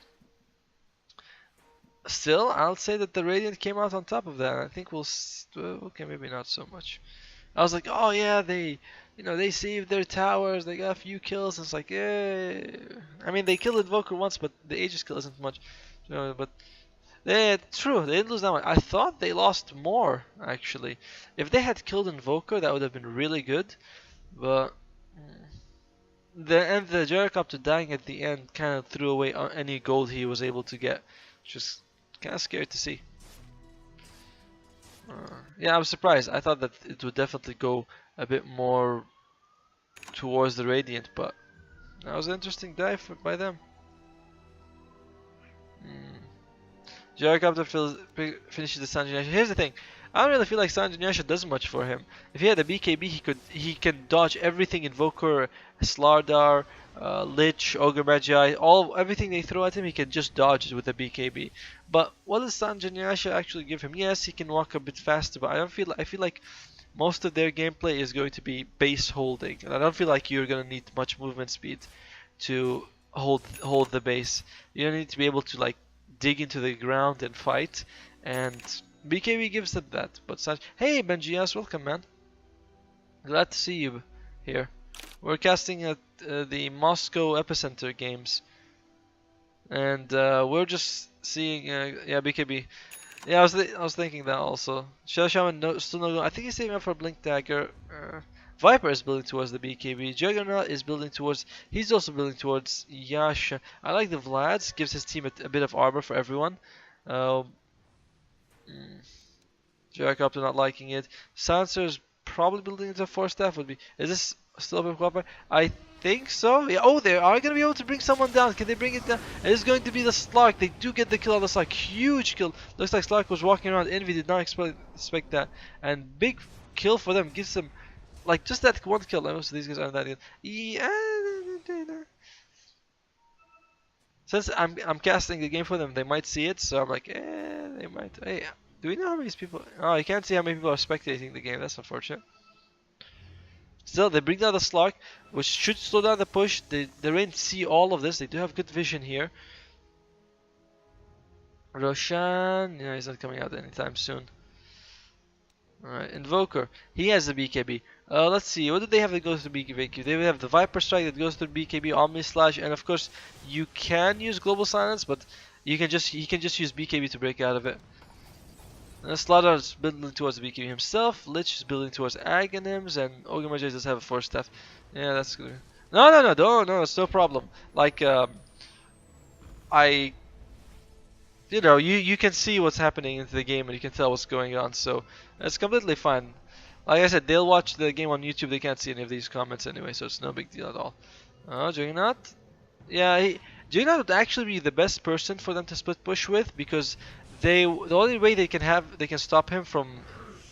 Still, I'll say that the Radiant came out on top of that. I think okay, maybe not so much. I was like, oh yeah, they saved their towers, they got a few kills. And it's like, yeah. I mean, they killed Invoker once, but the Aegis kill isn't much. But True, they didn't lose that one. I thought they lost more, actually. If they had killed Invoker, that would have been really good. But the Gyrocopter dying at the end kind of threw away any gold he was able to get. Just kind of scary to see. Yeah, I was surprised. I thought that it would definitely go a bit more towards the Radiant, but that was an interesting dive by them. Gyrocopter finishes the Sanjinasha. Here's the thing. I don't really feel like Sanjinasha does much for him. If he had a BKB, he can dodge everything Invoker, Slardar, Lich, Ogre Magi, everything they throw at him, he can just dodge it with a BKB. But what does Sanjinasha actually give him? Yes, he can walk a bit faster, but I feel like most of their gameplay is going to be base holding, and I don't feel like you're gonna need much movement speed to hold the base. You need to be able to like dig into the ground and fight, and BKB gives them that. But hey Benjias, welcome man. Glad to see you here. We're casting at the Moscow Epicenter games, and we're just seeing yeah, BKB. Yeah, I was thinking that also. Shell Shaman still no go. I think he's saving up for Blink Dagger. Viper is building towards the BKB. Juggernaut is building towards. He's also building towards Yasha. I like the Vlads. Gives his team a bit of armor for everyone. Gyrocopter not liking it. Sancer's probably building into a 4-staff. Would be. Is this still a copper? I think so. Yeah. Oh, they are gonna be able to bring someone down. Can they bring it down? It is going to be the Slark. They do get the kill on the Slark. Huge kill. Looks like Slark was walking around. Envy did not expect that. And big kill for them. Gives them like just that one kill. Most of these guys aren't that good. Yeah. Since I'm casting the game for them, they might see it. So I'm like, they might. Hey, do we know how many people? Oh, you can't see how many people are spectating the game. That's unfortunate. Still, they bring down the Slark, which should slow down the push. The Rain see all of this. They do have good vision here. Roshan, yeah, he's not coming out anytime soon. Alright, Invoker, he has the BKB. Let's see, what do they have that goes to BKB? They have the Viper Strike that goes to BKB, Omni Slash, and of course, you can use Global Silence, but he can just use BKB to break out of it. Slaughter is building towards the BKB himself. Lich is building towards Aghanims, and Ogre Magi does have a 4-staff. Yeah, that's good. No, it's no problem. Like, you know, you can see what's happening into the game, and you can tell what's going on, so it's completely fine. Like I said, they'll watch the game on YouTube. They can't see any of these comments anyway, so it's no big deal at all. Oh, Juggernaut? Yeah, Juggernaut would actually be the best person for them to split push with, because the only way they can stop him from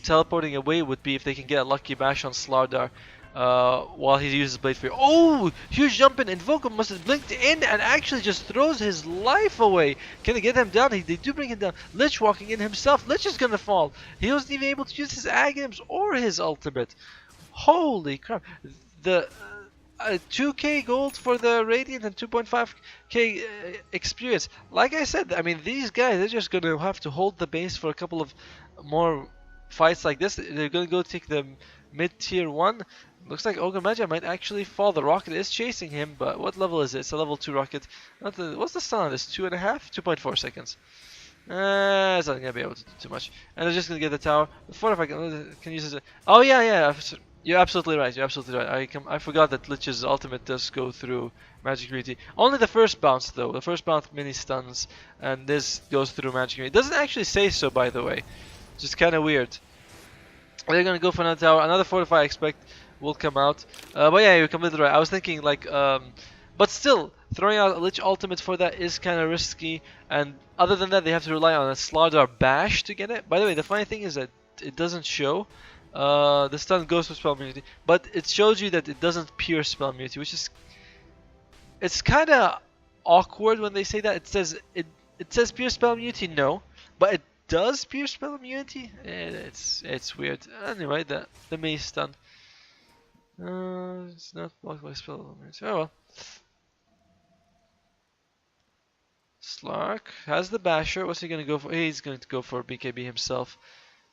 teleporting away would be if they can get a lucky bash on Slardar while he uses Blade Fury. Oh, huge jump in. Invoker must have blinked in and actually just throws his life away. Can they get him down? They do bring him down. Lich walking in himself. Lich is gonna fall. He wasn't even able to use his Aghanims or his ultimate. Holy crap. The 2k gold for the Radiant and 2.5k experience. Like I said, I mean, these guys, they're just going to have to hold the base for a couple of more fights like this. They're going to go take the mid-tier 1. Looks like Ogre Magi might actually fall. The rocket is chasing him, but what level is it? It's a level 2 rocket. What's the stun on this? 2.5? 2.4 seconds. It's not going to be able to do too much. And they're just going to get the tower. The fortify can use this. Oh, yeah. You're absolutely right. I forgot that Lich's ultimate does go through Magic Immunity. Only the first bounce though. The first bounce mini stuns, and this goes through Magic Immunity. It doesn't actually say so, by the way. Just kind of weird. They're gonna go for another tower. Another fortify I expect will come out. But yeah, you're completely right. I was thinking like, but still throwing out a Lich ultimate for that is kind of risky. And other than that, they have to rely on a Slardar bash to get it. By the way, the funny thing is that it doesn't show. The stun goes for spell immunity, but it shows you that it doesn't pierce spell immunity, which is it's kind of awkward when they say that. It says pierce spell immunity, no, but it does pierce spell immunity. It's weird. Anyway, the mace stun. It's not blocked by spell immunity. Oh well. Slark has the basher. What's he gonna go for? He's going to go for BKB himself.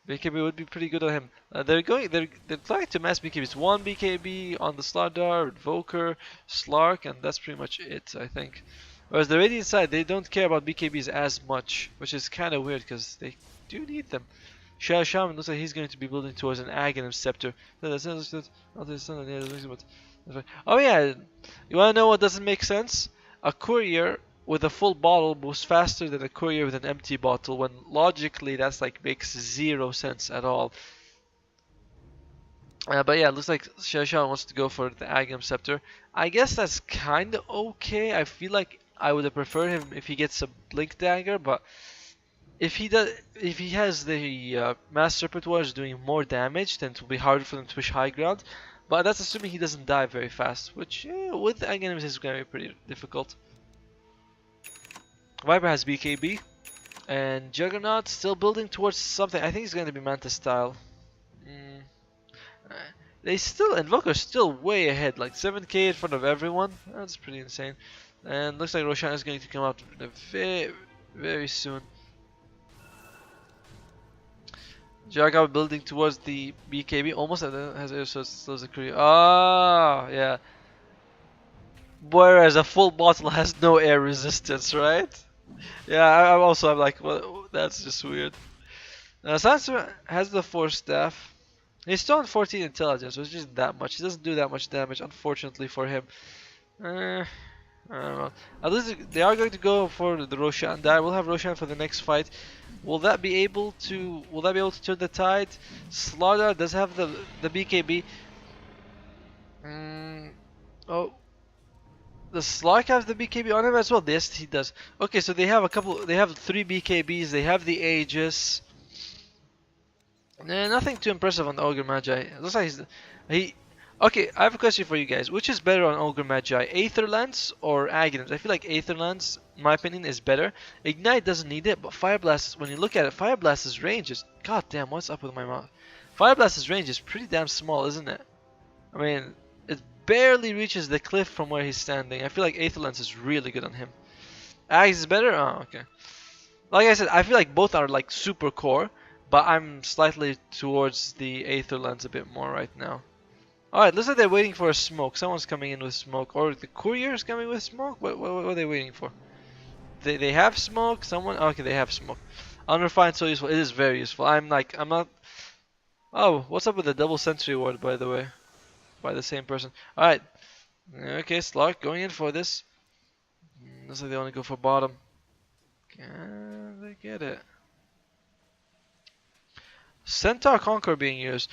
BKB would be pretty good on him. They're trying to mass BKBs. One BKB on the Slardar, Invoker, Slark, and that's pretty much it, I think. Whereas the Radiant side, they don't care about BKBs as much, which is kind of weird because they do need them. Shadow Shaman looks like he's going to be building towards an Aghanim Scepter. Oh yeah, you wanna know what doesn't make sense? A courier with a full bottle moves faster than a courier with an empty bottle, when logically that's like makes zero sense at all. But yeah, it looks like Shaoshan wants to go for the Aghanim Scepter. I guess that's kind of okay. I feel like I would have preferred him if he gets a Blink Dagger, but if he has the Master Repertoire doing more damage, then it will be harder for them to push high ground. But that's assuming he doesn't die very fast, which with Aghanims is going to be pretty difficult. Viper has BKB, and Juggernaut still building towards something. I think he's going to be Mantis style. They still, Invoker's still way ahead, like 7k in front of everyone. That's pretty insane. And looks like Roshan is going to come out very, very soon. Jaga building towards the BKB, almost has air, so it's a career. Ah, yeah. Whereas a full bottle has no air resistance, right? Yeah, I'm like, well, that's just weird. Sansa has the Force Staff. He's still on 14 intelligence, which isn't that much. He doesn't do that much damage, unfortunately for him. I don't know. At least they are going to go for the Roshan die. We'll have Roshan for the next fight. Will that be able to turn the tide? Slaughter does have the BKB. Oh, does Slark have the BKB on him as well? Yes, he does. Okay, so they have they have 3 BKBs. They have the Aegis. Nothing too impressive on the Ogre Magi. It looks like Okay, I have a question for you guys. Which is better on Ogre Magi, Aether Lance or Aghanims? I feel like Aether Lance, in my opinion, is better. Ignite doesn't need it, but Fire Blast, when you look at it, Fire Blast's range is... God damn, what's up with my mouth? Fire Blast's range is pretty damn small, isn't it? I mean, it barely reaches the cliff from where he's standing. I feel like Aether Lance is really good on him. Axe is better? Oh, okay. Like I said, I feel like both are like super core, but I'm slightly towards the Aether Lance a bit more right now. Alright, looks like they're waiting for a smoke. Someone's coming in with smoke. Or the courier's coming with smoke? What are they waiting for? They have smoke? Someone? Okay, they have smoke. Unrefined, so useful. It is very useful. I'm not... Oh, what's up with the double sentry ward, by the way? By the same person. Alright. Okay, Slark going in for this. Looks like they want to go for bottom. Can they get it? Centaur Conqueror being used.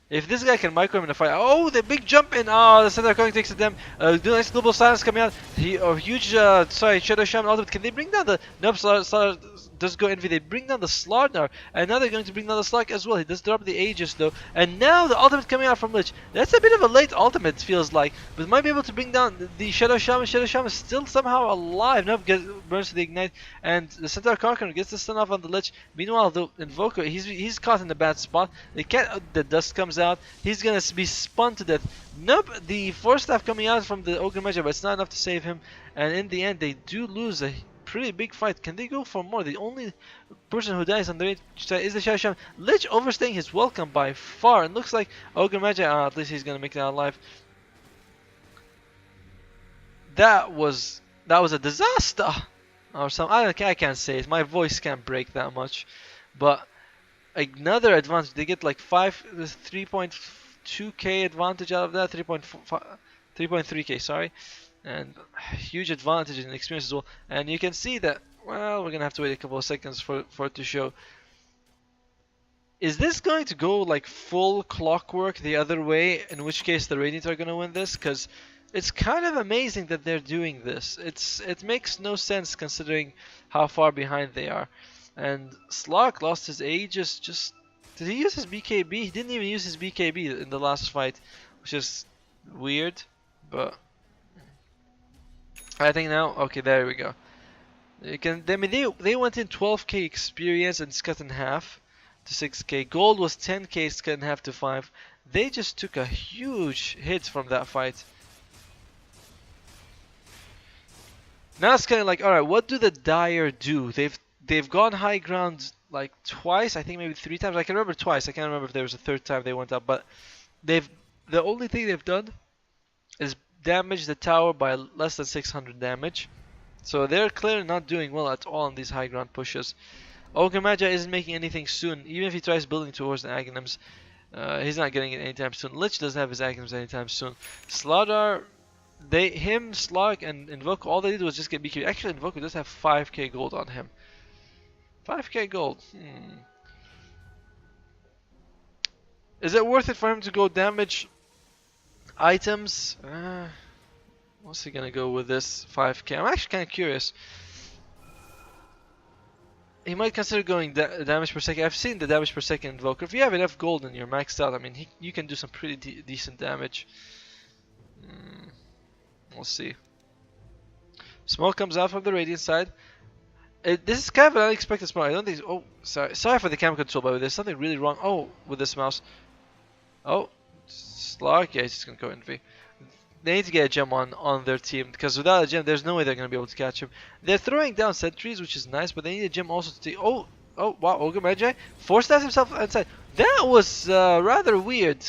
If this guy can micro him in a fight, oh, the big jump in! Oh, the Centaur Conqueror takes it them. Nice global silence coming out. Huge, Shadow Shaman ultimate. Can they bring down the? Nope, Slar does go envy. They bring down the Slardar, and now they're going to bring down the Slark as well. He does drop the Aegis though, and now the ultimate coming out from Lich. That's a bit of a late ultimate, feels like, but might be able to bring down the Shadow Shaman. Shadow Shaman is still somehow alive. Nope, burns to the ignite, and the Centaur Conqueror gets the stun off on the Lich. Meanwhile, the Invoker, he's caught in a bad spot. They can't. The dust comes out. He's gonna be spun to death. Nope, the Force Staff coming out from the Ogre Magi, but it's not enough to save him. And in the end, they do lose a pretty big fight. Can they go for more? The only person who dies on the side is the Shadow Shaman. Lich overstaying his welcome by far. And looks like Ogre Magi, at least he's gonna make it out alive. That was a disaster. Or something. I can't say it. My voice can't break that much. But another advantage. They get like 3.2k advantage out of that. 3.3k, sorry. And huge advantage in experience as well. And you can see that, well, we're gonna have to wait a couple of seconds for it to show. Is this going to go like full clockwork the other way, in which case the Radiant are gonna win this? Because it's kind of amazing that they're doing this. It makes no sense considering how far behind they are. And Slark lost his Aegis. Did he use his BKB? He didn't even use his BKB in the last fight, which is weird, but I think now, okay, there we go. They went in 12k experience and it's cut in half to 6k. Gold was 10k, it's cut in half to 5. They just took a huge hit from that fight. Now it's kind of like, alright, what do the Dire do? They've gone high ground like twice, I think maybe 3 times. I can remember twice. I can't remember if there was a third time they went up, but they've the only thing they've done is damage the tower by less than 600 damage. So they're clearly not doing well at all on these high ground pushes. Ogre Magi isn't making anything soon. Even if he tries building towards the Aghanims, he's not getting it anytime soon. Lich doesn't have his Aghanims anytime soon. Slardar, Slark, and Invoker, all they did was just get BKB. Actually, Invoker does have 5k gold on him. 5k gold. Is it worth it for him to go damage items? What's he gonna go with this 5k? I'm actually kind of curious. He might consider going damage per second. I've seen the damage per second Invoker. If you have enough gold and you're maxed out, I mean, you can do some pretty decent damage. We'll see. Smoke comes out from the Radiant side. This is kind of an unexpected smoke. I don't think. Oh, sorry for the camera control, but there's something really wrong. Oh, with this mouse. Oh, Slark. Yeah, he's just gonna go Envy. They need to get a gem on their team, because without a gem, there's no way they're gonna be able to catch him. They're throwing down sentries, which is nice, but they need a gem also to take. Oh, wow, Ogre Magi forced himself inside. That was rather weird.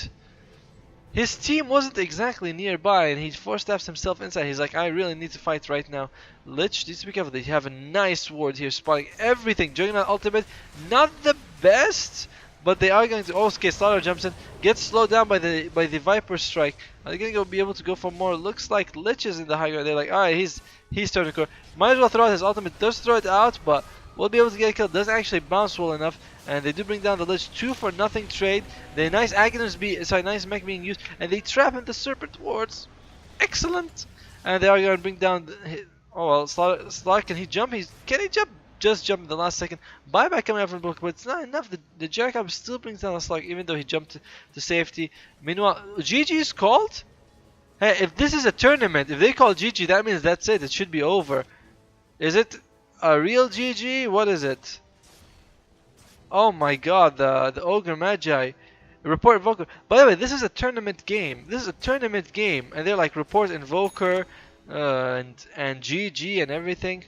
His team wasn't exactly nearby, and he forced himself inside. He's like, I really need to fight right now. Lich needs to be careful. They have a nice ward here, spotting everything. Juggernaut ultimate, not the best, but they are going to. Oh, okay, Slaughter jumps in, gets slowed down by the Viper strike. Are they gonna be able to go for more? Looks like Lich is in the high ground. They're like, all right, he's turning core. Might as well throw out his ultimate. Does throw it out, but will be able to get a kill. Doesn't actually bounce well enough, and they do bring down the Lich. 2 for nothing trade. The nice nice mech being used, and they trap in the Serpent wards. Excellent. And they are going to bring down. Oh well, Slark, can he jump? Can he jump? Just jumped in the last second. Buyback coming out from the book, but it's not enough. The Jackup still brings down the Slark, even though he jumped to safety. Meanwhile, GG is called. Hey, if this is a tournament, if they call GG, that means that's it. It should be over. Is it a real GG? What is it? Oh my God, the Ogre Magi. Report Invoker. By the way, this is a tournament game. This is a tournament game, and they're like report Invoker and GG and everything.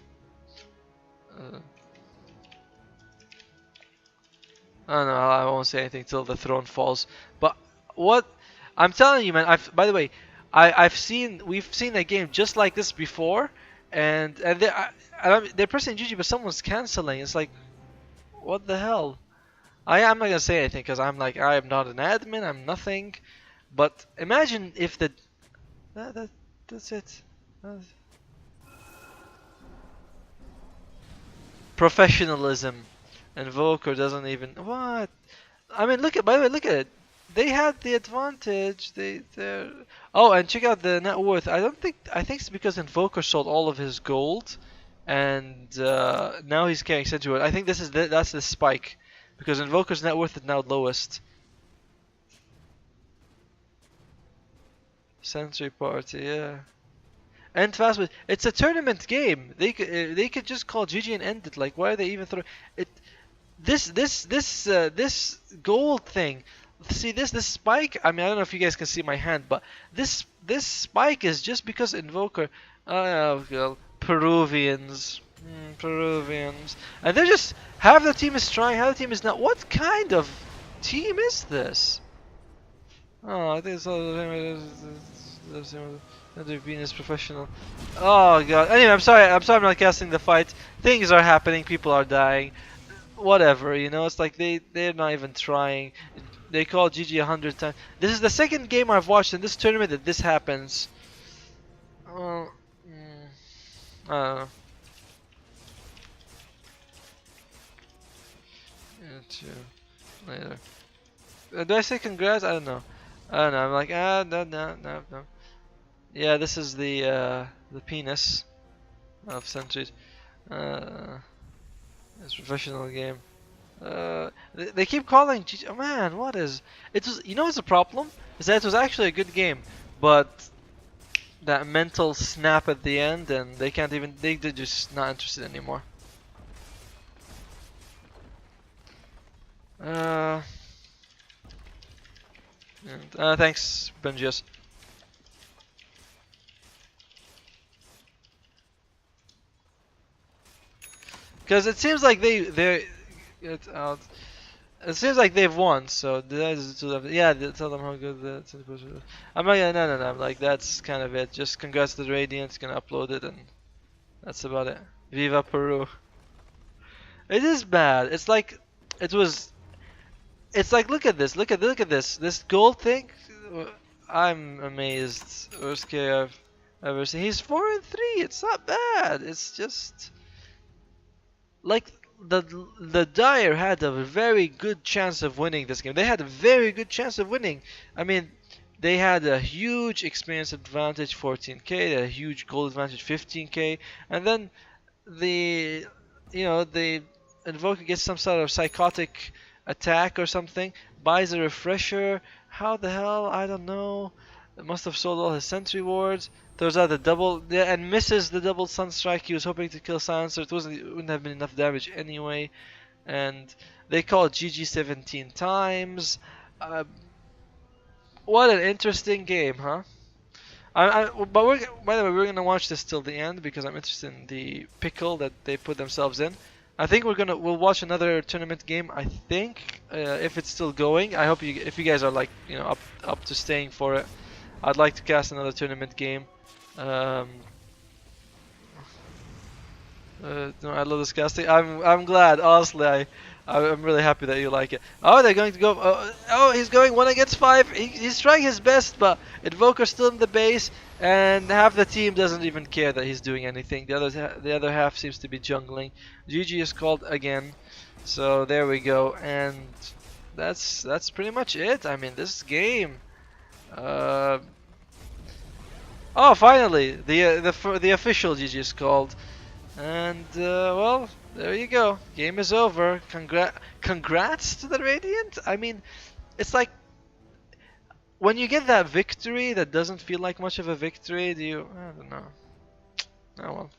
I don't know. I won't say anything till the throne falls. But what I'm telling you, man. By the way, we've seen a game just like this before, and they're pressing GG, but someone's canceling. It's like, what the hell? I'm not gonna say anything because I'm like, I am not an admin. I'm nothing. But imagine if that's it. Professionalism. Invoker doesn't even what? I mean, by the way, look at it. They had the advantage. They're oh, and check out the net worth. I think it's because Invoker sold all of his gold, and now he's carrying Sentry. I think that's the spike, because Invoker's net worth is now lowest. Sentry party, yeah. End fast, but it's a tournament game. They could just call GG and end it. Like, why are they even throwing it? This gold thing. See this spike. I mean, I don't know if you guys can see my hand, but this spike is just because Invoker. Well, Peruvians, and they're just half the team is trying, half the team is not. What kind of team is this? Oh, I think it's all. Venus professional. Oh God. Anyway, I'm sorry I'm not casting the fight. Things are happening. People are dying. Whatever, you know. It's like they're not even trying. They call GG 100 times. This is the second game I've watched in this tournament that this happens. I don't know. Yeah, too. Later. Do I say congrats? I don't know. I'm like no. Yeah, this is the penis of Sentries. It's a professional game. They keep calling GG. Oh man, what is? It was. You know what's the problem? Is that it was actually a good game, but that mental snap at the end, and they can't even. They're just not interested anymore. Thanks, Benjius. Because it seems like they're Get out. It seems like they've won, so yeah, tell them how good the. I'm like, no. I'm like, that's kind of it. Just congrats to the Radiant, gonna upload it, and that's about it. Viva Peru. It is bad. It's like, it was. It's like, look at this. Look at this. This gold thing. I'm amazed. Worst K I've ever seen. He's 4-3. It's not bad. It's just like the Dire had a very good chance of winning this game. They had a very good chance of winning. I mean, they had a huge experience advantage, 14k. They had a huge gold advantage, 15k, and then the the Invoker gets some sort of psychotic attack or something, buys a refresher. How the hell? I don't know. It must have sold all his sentry wards. Throws out the double, yeah, and misses the double Sunstrike. He was hoping to kill Silencer. It wouldn't have been enough damage anyway. And they call it GG 17 times. What an interesting game, huh? But by the way, we're gonna watch this till the end because I'm interested in the pickle that they put themselves in. I think we'll watch another tournament game. I think if it's still going. I hope if you guys are like up to staying for it. I'd like to cast another tournament game. No, I love this casting. I'm glad. Honestly, I'm really happy that you like it. Oh, they're going to go. Oh, he's going 1 against 5. He's trying his best, but Invoker's still in the base, and half the team doesn't even care that he's doing anything. The other half seems to be jungling. GG is called again. So there we go, and that's pretty much it. I mean, this game. Oh, finally, the official GG is called. And well, there you go. Game is over. Congrats to the Radiant. I mean, it's like when you get that victory that doesn't feel like much of a victory. I don't know. Oh well.